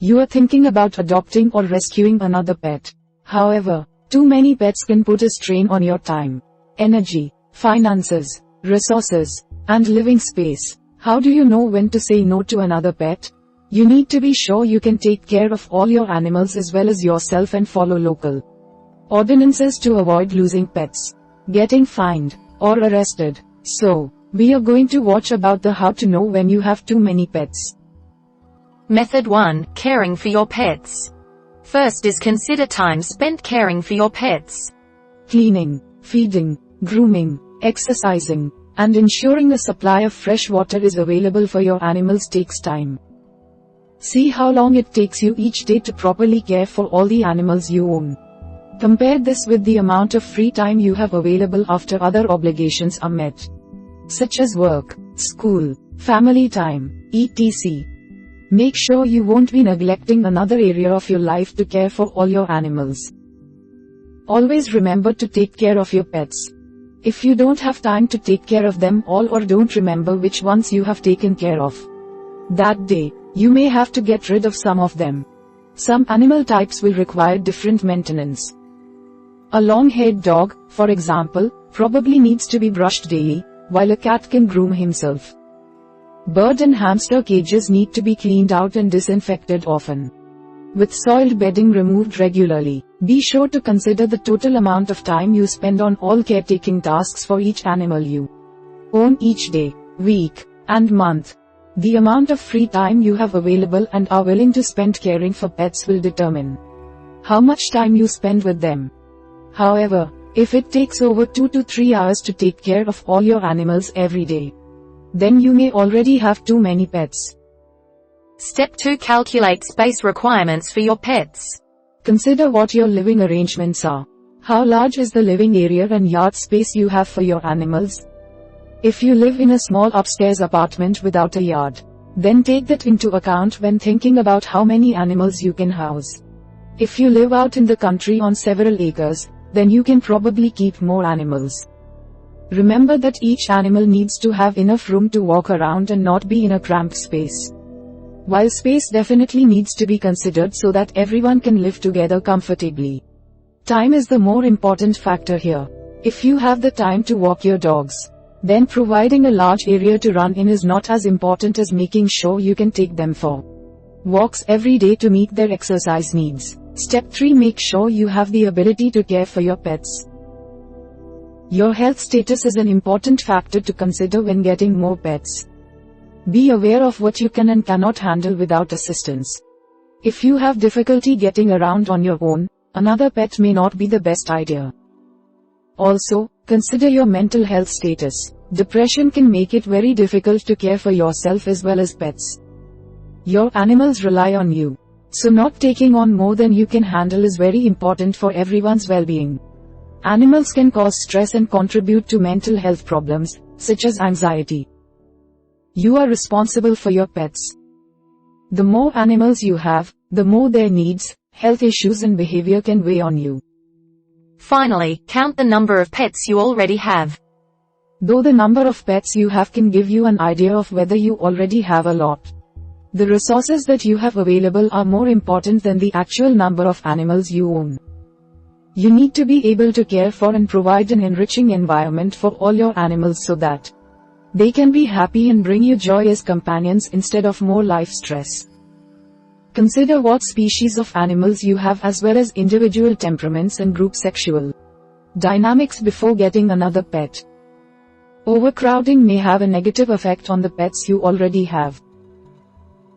You are thinking about adopting or rescuing another pet. However, too many pets can put a strain on your time, energy, finances, resources, and living space. How do you know when to say no to another pet? You need to be sure you can take care of all your animals as well as yourself and follow local ordinances to avoid losing pets, getting fined, or arrested. So, we are going to watch about the how to know when you have too many pets. Method 1. Caring for your pets. First is consider time spent caring for your pets. Cleaning, feeding, grooming, exercising, and ensuring a supply of fresh water is available for your animals takes time. See how long it takes you each day to properly care for all the animals you own. Compare this with the amount of free time you have available after other obligations are met, such as work, school, family time, etc. Make sure you won't be neglecting another area of your life to care for all your animals. Always remember to take care of your pets. If you don't have time to take care of them all or don't remember which ones you have taken care of that day, you may have to get rid of some of them. Some animal types will require different maintenance. A long-haired dog, for example, probably needs to be brushed daily, while a cat can groom himself. Bird and hamster cages need to be cleaned out and disinfected often, with soiled bedding removed regularly. Be sure to consider the total amount of time you spend on all caretaking tasks for each animal you own each day, week, and month. The amount of free time you have available and are willing to spend caring for pets will determine how much time you spend with them. However, if it takes over 2 to 3 hours to take care of all your animals every day, then you may already have too many pets. Step 2. Calculate space requirements for your pets. Consider what your living arrangements are. How large is the living area and yard space you have for your animals? If you live in a small upstairs apartment without a yard, then take that into account when thinking about how many animals you can house. If you live out in the country on several acres, then you can probably keep more animals. Remember that each animal needs to have enough room to walk around and not be in a cramped space. While space definitely needs to be considered so that everyone can live together comfortably, time is the more important factor here. If you have the time to walk your dogs, then providing a large area to run in is not as important as making sure you can take them for walks every day to meet their exercise needs. Step 3. Make sure you have the ability to care for your pets. Your health status is an important factor to consider when getting more pets. Be aware of what you can and cannot handle without assistance. If you have difficulty getting around on your own, another pet may not be the best idea. Also, consider your mental health status. Depression can make it very difficult to care for yourself as well as pets. Your animals rely on you, so not taking on more than you can handle is very important for everyone's well-being. Animals can cause stress and contribute to mental health problems, such as anxiety. You are responsible for your pets. The more animals you have, the more their needs, health issues and behavior can weigh on you. Finally, count the number of pets you already have. Though the number of pets you have can give you an idea of whether you already have a lot, the resources that you have available are more important than the actual number of animals you own. You need to be able to care for and provide an enriching environment for all your animals so that they can be happy and bring you joy as companions instead of more life stress. Consider what species of animals you have as well as individual temperaments and group sexual dynamics before getting another pet. Overcrowding may have a negative effect on the pets you already have.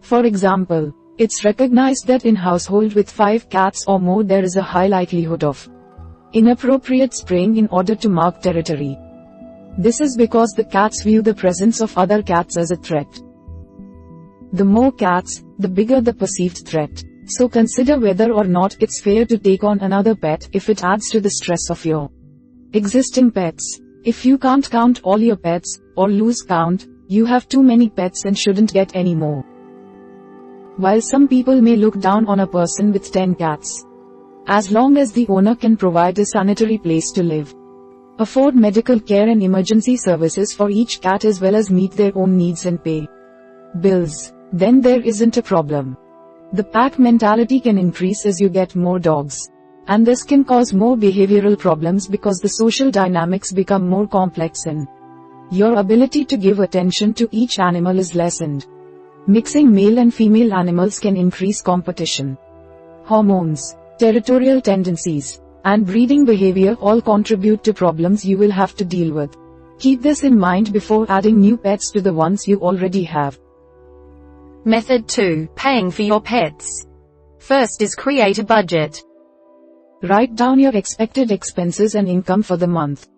For example, it's recognized that in household with 5 cats or more there is a high likelihood of inappropriate spraying in order to mark territory. This is because the cats view the presence of other cats as a threat. The more cats, the bigger the perceived threat. So consider whether or not it's fair to take on another pet if it adds to the stress of your existing pets. If you can't count all your pets, or lose count, you have too many pets and shouldn't get any more. While some people may look down on a person with 10 cats, as long as the owner can provide a sanitary place to live, afford medical care and emergency services for each cat as well as meet their own needs and pay bills, then there isn't a problem. The pack mentality can increase as you get more dogs. And this can cause more behavioral problems because the social dynamics become more complex and your ability to give attention to each animal is lessened. Mixing male and female animals can increase competition. Hormones, territorial tendencies, and breeding behavior all contribute to problems you will have to deal with. Keep this in mind before adding new pets to the ones you already have. Method 2. Paying for your pets. First is create a budget. Write down your expected expenses and income for the month.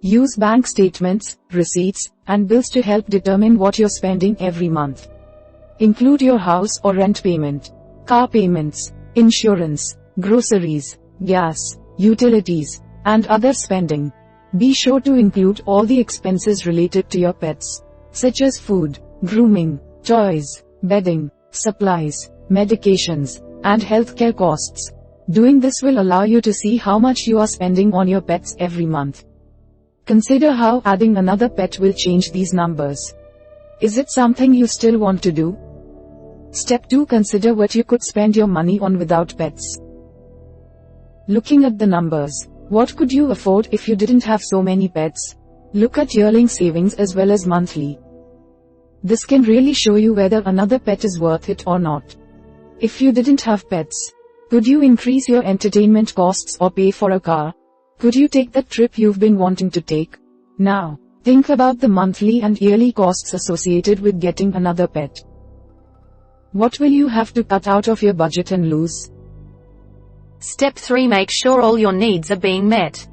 Use bank statements, receipts, and bills to help determine what you're spending every month. Include your house or rent payment, car payments, insurance, groceries, gas, utilities, and other spending. Be sure to include all the expenses related to your pets, such as food, grooming, toys, bedding, supplies, medications, and healthcare costs. Doing this will allow you to see how much you are spending on your pets every month. Consider how adding another pet will change these numbers. Is it something you still want to do? Step 2. Consider what you could spend your money on without pets. Looking at the numbers. What could you afford if you didn't have so many pets? Look at yearling savings as well as monthly. This can really show you whether another pet is worth it or not. If you didn't have pets, could you increase your entertainment costs or pay for a car? Could you take that trip you've been wanting to take? Now, think about the monthly and yearly costs associated with getting another pet. What will you have to cut out of your budget and lose? Step 3. Make sure all your needs are being met.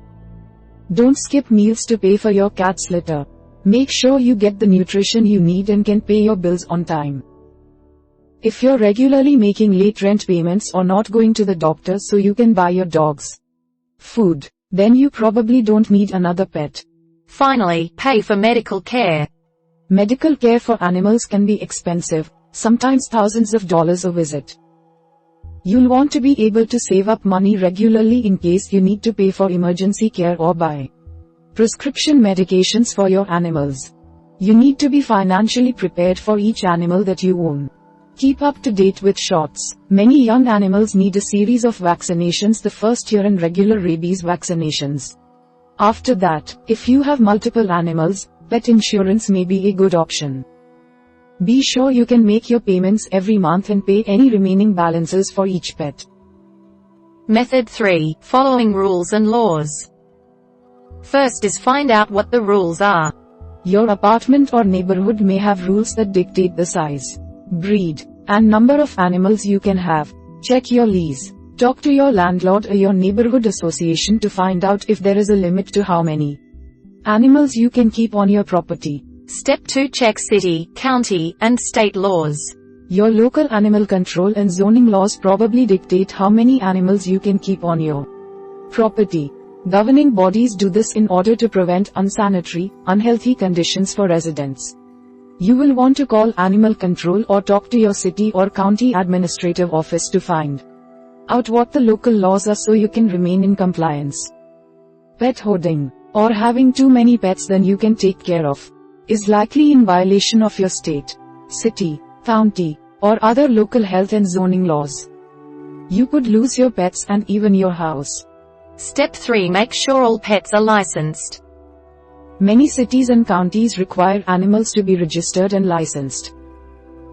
Don't skip meals to pay for your cat's litter. Make sure you get the nutrition you need and can pay your bills on time. If you're regularly making late rent payments or not going to the doctor so you can buy your dogs food, then you probably don't need another pet. Finally, pay for medical care. Medical care for animals can be expensive, sometimes thousands of dollars a visit. You'll want to be able to save up money regularly in case you need to pay for emergency care or buy prescription medications for your animals. You need to be financially prepared for each animal that you own. Keep up to date with shots. Many young animals need a series of vaccinations the first year and regular rabies vaccinations. After that, if you have multiple animals, pet insurance may be a good option. Be sure you can make your payments every month and pay any remaining balances for each pet. Method 3. Following rules and laws. First is find out what the rules are. Your apartment or neighborhood may have rules that dictate the size, breed, and number of animals you can have. Check your lease. Talk to your landlord or your neighborhood association to find out if there is a limit to how many animals you can keep on your property. Step 2. Check city, county, and state laws. Your local animal control and zoning laws probably dictate how many animals you can keep on your property. Governing bodies do this in order to prevent unsanitary, unhealthy conditions for residents. You will want to call animal control or talk to your city or county administrative office to find out what the local laws are so you can remain in compliance. Pet hoarding, or having too many pets than you can take care of, is likely in violation of your state, city, county, or other local health and zoning laws. You could lose your pets and even your house. Step 3. Make sure all pets are licensed. Many cities and counties require animals to be registered and licensed.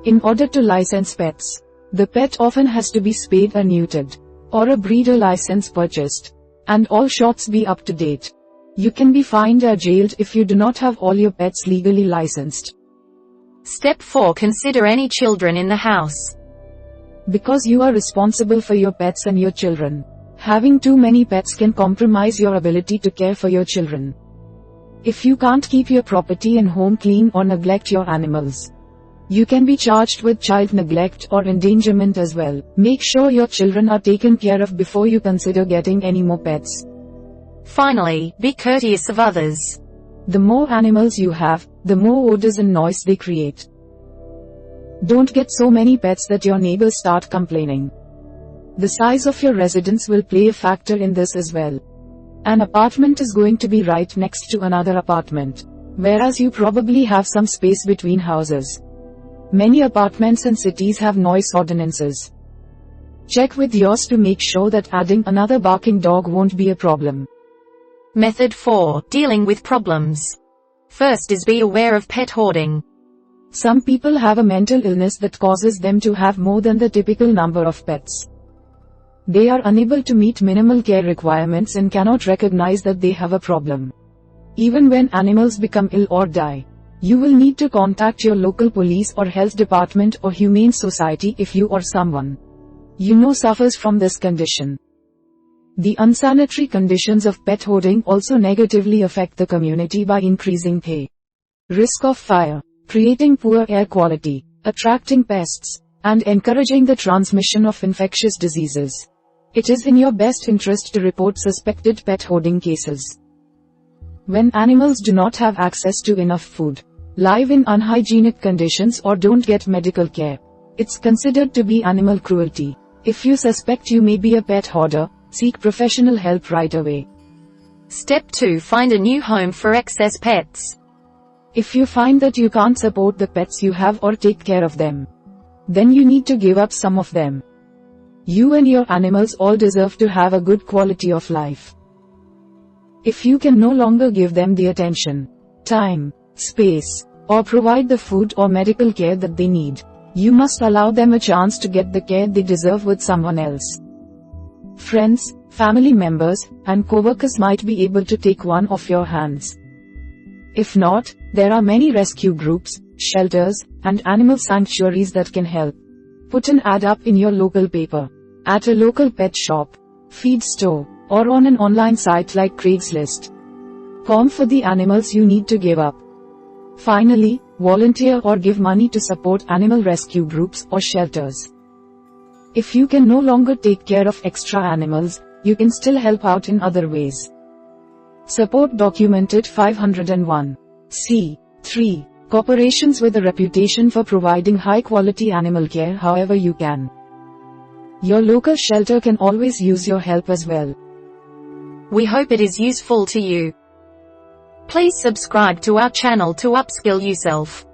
In order to license pets, the pet often has to be spayed or neutered, or a breeder license purchased, and all shots be up to date. You can be fined or jailed if you do not have all your pets legally licensed. Step 4. Consider any children in the house. Because you are responsible for your pets and your children, having too many pets can compromise your ability to care for your children. If you can't keep your property and home clean or neglect your animals, you can be charged with child neglect or endangerment as well. Make sure your children are taken care of before you consider getting any more pets. Finally, be courteous of others. The more animals you have, the more odors and noise they create. Don't get so many pets that your neighbors start complaining. The size of your residence will play a factor in this as well. An apartment is going to be right next to another apartment, whereas you probably have some space between houses. Many apartments and cities have noise ordinances. Check with yours to make sure that adding another barking dog won't be a problem. Method 4. Dealing with problems. First is be aware of pet hoarding. Some people have a mental illness that causes them to have more than the typical number of pets. They are unable to meet minimal care requirements and cannot recognize that they have a problem. Even when animals become ill or die, you will need to contact your local police or health department or humane society if you or someone you know suffers from this condition. The unsanitary conditions of pet hoarding also negatively affect the community by increasing the risk of fire, creating poor air quality, attracting pests, and encouraging the transmission of infectious diseases. It is in your best interest to report suspected pet hoarding cases. When animals do not have access to enough food, live in unhygienic conditions, or don't get medical care, it's considered to be animal cruelty. If you suspect you may be a pet hoarder, seek professional help right away. Step 2. Find a new home for excess pets. If you find that you can't support the pets you have or take care of them, then you need to give up some of them. You and your animals all deserve to have a good quality of life. If you can no longer give them the attention, time, space, or provide the food or medical care that they need, you must allow them a chance to get the care they deserve with someone else. Friends, family members, and co-workers might be able to take one off your hands. If not, there are many rescue groups, shelters, and animal sanctuaries that can help. Put an ad up in your local paper, at a local pet shop, feed store, or on an online site like Craigslist. Com for the animals you need to give up. Finally, volunteer or give money to support animal rescue groups or shelters. If you can no longer take care of extra animals, you can still help out in other ways. Support documented 501. C3. Corporations with a reputation for providing high-quality animal care however you can. Your local shelter can always use your help as well. We hope it is useful to you. Please subscribe to our channel to upskill yourself.